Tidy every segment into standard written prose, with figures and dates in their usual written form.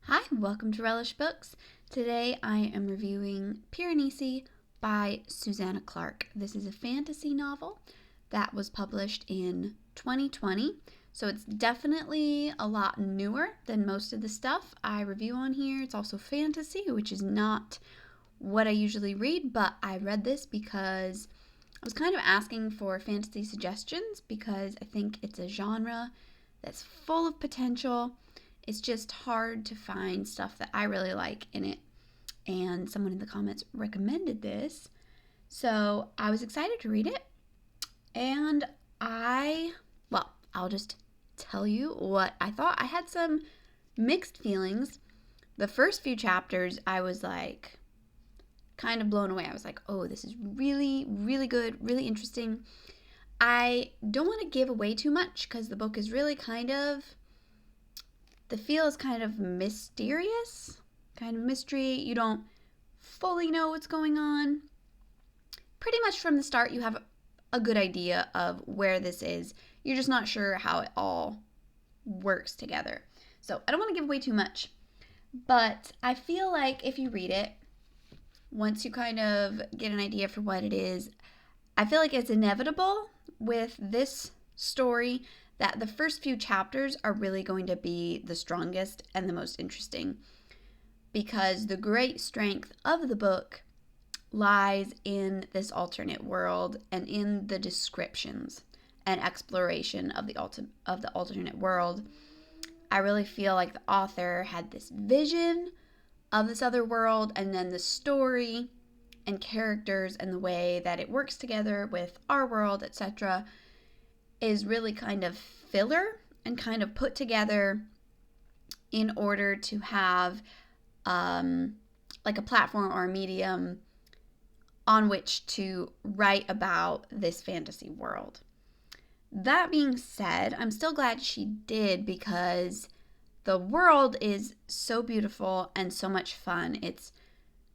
Hi, welcome to Relish Books. Today I am reviewing Piranesi by Susanna Clarke. This is a fantasy novel that was published in 2020, so it's definitely a lot newer than most of the stuff I review on here. It's also fantasy, which is not what I usually read, but I read this because I was kind of asking for fantasy suggestions because I think it's a genre that's full of potential. It's just hard to find stuff that I really like in it. And someone in the comments recommended this. So I was excited to read it. And I'll just tell you what I thought. I had some mixed feelings. The first few chapters, I was like kind of blown away. I was like, oh, this is really, really good, really interesting. I don't want to give away too much because the book is really the feel is kind of mysterious, kind of mystery. You don't fully know what's going on. Pretty much from the start, you have a good idea of where this is. You're just not sure how it all works together. So I don't want to give away too much, but I feel like if you read it, once you kind of get an idea for what it is, I feel like it's inevitable with this story that the first few chapters are really going to be the strongest and the most interesting, because the great strength of the book lies in this alternate world and in the descriptions and exploration of the alternate world. I really feel like the author had this vision of this other world, and then the story and characters and the way that it works together with our world, etc., is really kind of filler and kind of put together in order to have like a platform or a medium on which to write about this fantasy world. That being said, I'm still glad she did because the world is so beautiful and so much fun. It's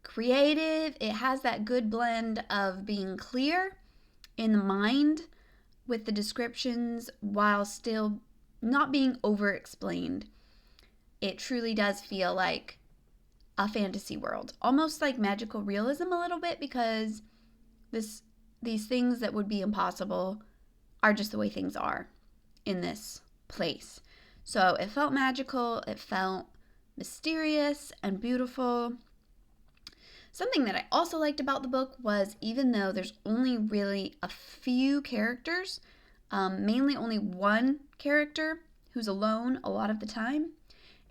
creative. It has that good blend of being clear in the mind with the descriptions while still not being over explained. It truly does feel like a fantasy world, almost like magical realism a little bit, because these things that would be impossible are just the way things are in this place. So it felt magical, it felt mysterious and beautiful. Something that I also liked about the book was, even though there's only really a few characters, mainly only one character who's alone a lot of the time,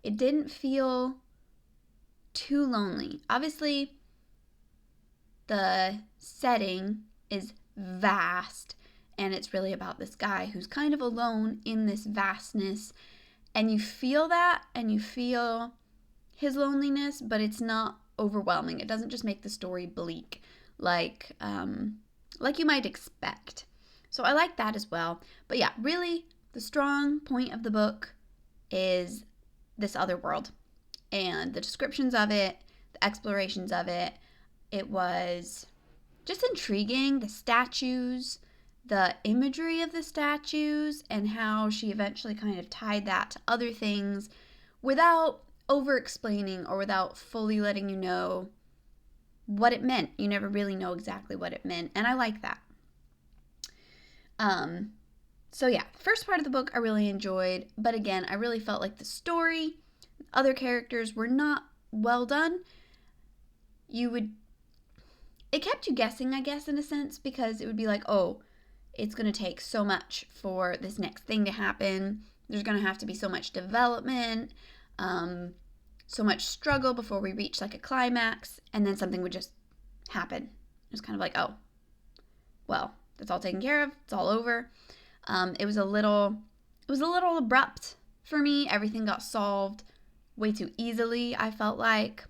it didn't feel too lonely. Obviously, the setting is vast, and it's really about this guy who's kind of alone in this vastness, and you feel that, and you feel his loneliness, but it's not overwhelming. It doesn't just make the story bleak like you might expect. So I like that as well. But yeah, really the strong point of the book is this other world and the descriptions of it, the explorations of it. It was just intriguing, the statues, the imagery of the statues, and how she eventually kind of tied that to other things without over explaining or without fully letting you know what it meant. You never really know exactly what it meant, and I like that. So yeah, first part of the book I really enjoyed, but again, I really felt like the story, other characters were not well done. It kept you guessing, I guess, in a sense, because it would be like, oh, it's going to take so much for this next thing to happen. There's going to have to be so much development, so much struggle before we reach like a climax, and then something would just happen. It's kind of like, oh, well, that's all taken care of. It's all over. It was a little abrupt for me. Everything got solved way too easily, I felt like.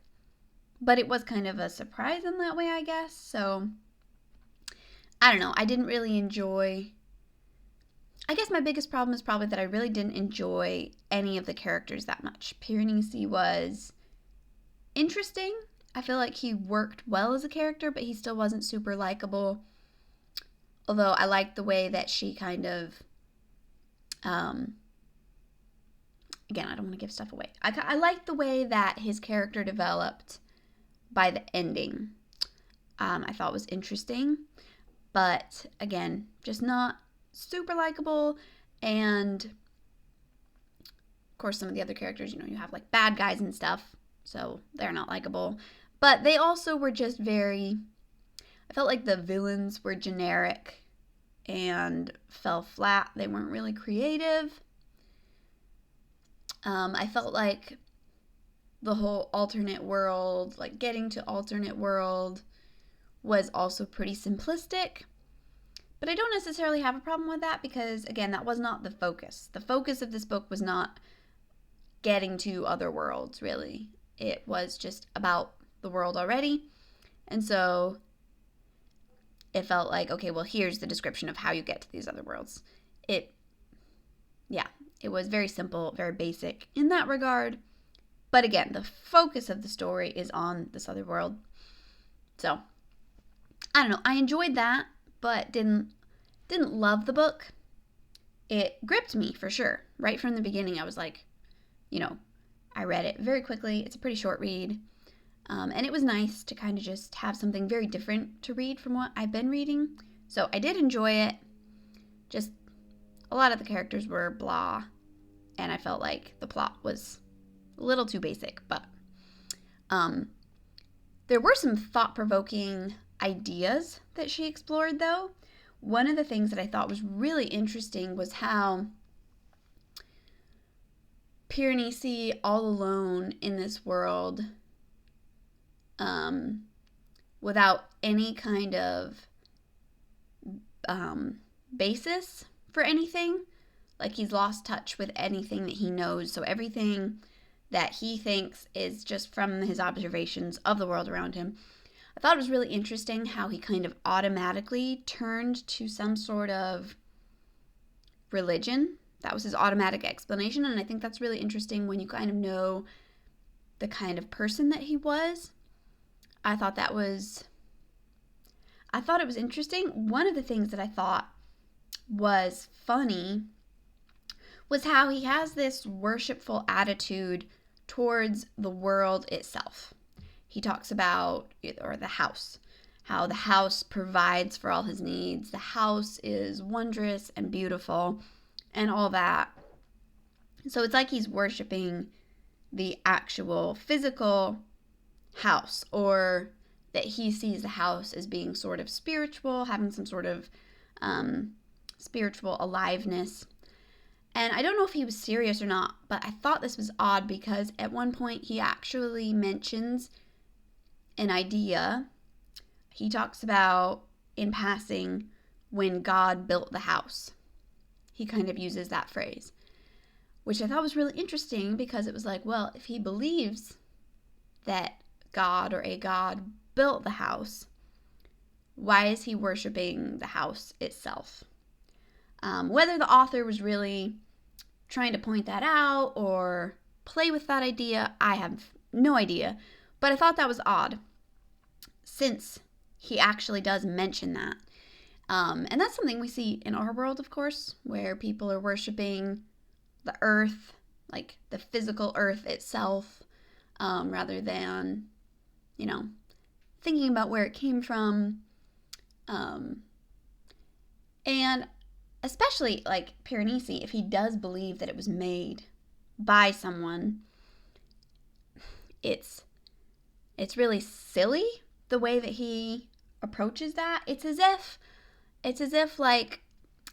But it was kind of a surprise in that way, I guess. So, I don't know. I didn't really enjoy... I guess my biggest problem is probably that I really didn't enjoy any of the characters that much. Piranesi was interesting. I feel like he worked well as a character, but he still wasn't super likable. Although I liked the way that she kind of again, I don't want to give stuff away. I liked the way that his character developed by the ending. I thought was interesting, but again, just not super likable. And of course, some of the other characters, you have like bad guys and stuff, so they're not likable. But they also were just I felt like the villains were generic and fell flat. They weren't really creative. I felt like the whole alternate world, like getting to alternate world, was also pretty simplistic. But I don't necessarily have a problem with that because, again, that was not the focus. The focus of this book was not getting to other worlds, really. It was just about the world already. And so it felt like, okay, well, here's the description of how you get to these other worlds. It was very simple, very basic in that regard. But again, the focus of the story is on this other world. So, I don't know. I enjoyed that, but didn't love the book. It gripped me for sure. Right from the beginning, I was like, I read it very quickly. It's a pretty short read. And it was nice to kind of just have something very different to read from what I've been reading. So I did enjoy it. Just a lot of the characters were blah. And I felt like the plot was a little too basic. But there were some thought-provoking ideas that she explored, though. One of the things that I thought was really interesting was how Piranesi, all alone in this world, without any kind of basis for anything. Like, he's lost touch with anything that he knows. So everything that he thinks is just from his observations of the world around him. I thought it was really interesting how he kind of automatically turned to some sort of religion. That was his automatic explanation, and I think that's really interesting when you kind of know the kind of person that he was. I thought it was interesting. One of the things that I thought was funny was how he has this worshipful attitude towards the world itself. He talks about, or the house, how the house provides for all his needs. The house is wondrous and beautiful and all that. So it's like he's worshiping the actual physical house, or that he sees the house as being sort of spiritual, having some sort of spiritual aliveness. And I don't know if he was serious or not, but I thought this was odd because at one point he actually mentions an idea. He talks about, in passing, when God built the house. He kind of uses that phrase, which I thought was really interesting because it was like, well, if he believes that God or a God built the house, why is he worshiping the house itself? Whether the author was really trying to point that out or play with that idea, I have no idea. But I thought that was odd, since he actually does mention that. And that's something we see in our world, of course, where people are worshiping the earth, like the physical earth itself, rather than, thinking about where it came from. And especially, like, Piranesi, if he does believe that it was made by someone, it's really silly the way that he approaches that. It's as if like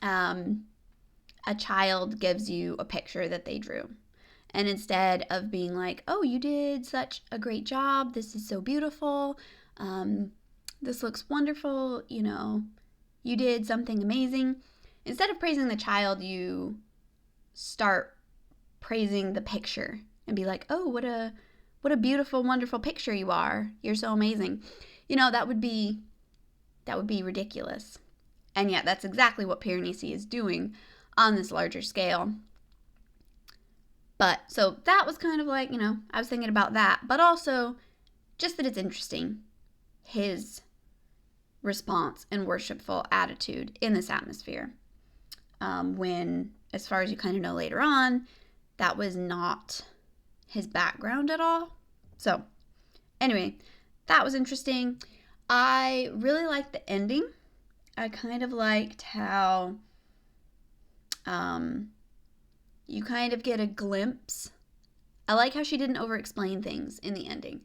a child gives you a picture that they drew, and instead of being like, oh, you did such a great job, this is so beautiful, this looks wonderful, you did something amazing, instead of praising the child, you start praising the picture and be like, oh, what a beautiful, wonderful picture you are. You're so amazing. That would be ridiculous. And yet that's exactly what Piranesi is doing on this larger scale. But so that was kind of like, I was thinking about that, but also just that it's interesting, his response and worshipful attitude in this atmosphere. When, as far as you kind of know later on, that was not his background at all. So, anyway, that was interesting. I really liked the ending. I kind of liked how you kind of get a glimpse. I like how she didn't over-explain things in the ending.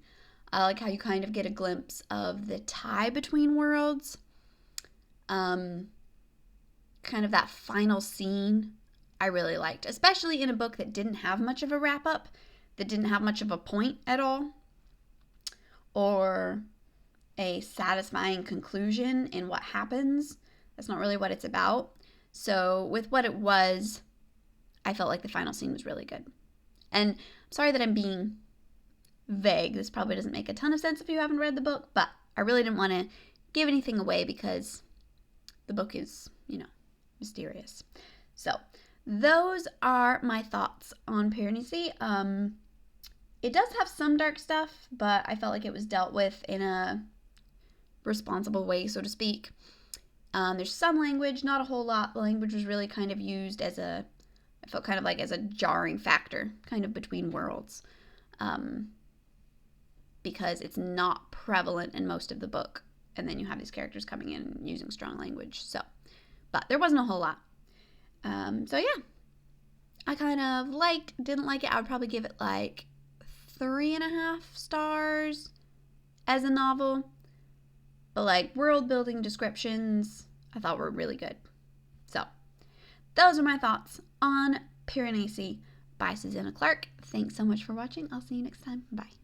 I like how you kind of get a glimpse of the tie between worlds. Kind of that final scene I really liked, especially in a book that didn't have much of a wrap-up, that didn't have much of a point at all, or a satisfying conclusion in what happens. That's not really what it's about. So with what it was, I felt like the final scene was really good. And I'm sorry that I'm being vague. This probably doesn't make a ton of sense if you haven't read the book, but I really didn't want to give anything away because the book is, mysterious. So those are my thoughts on Piranesi. It does have some dark stuff, but I felt like it was dealt with in a responsible way, so to speak. There's some language, not a whole lot. The language was really kind of used as I felt kind of like as a jarring factor, kind of between worlds, because it's not prevalent in most of the book. And then you have these characters coming in and using strong language. So, but there wasn't a whole lot. So yeah, I kind of didn't like it. I would probably give it like 3.5 stars as a novel. But like world building descriptions, I thought were really good. So those are my thoughts on Piranesi by Susanna Clarke. Thanks so much for watching. I'll see you next time. Bye.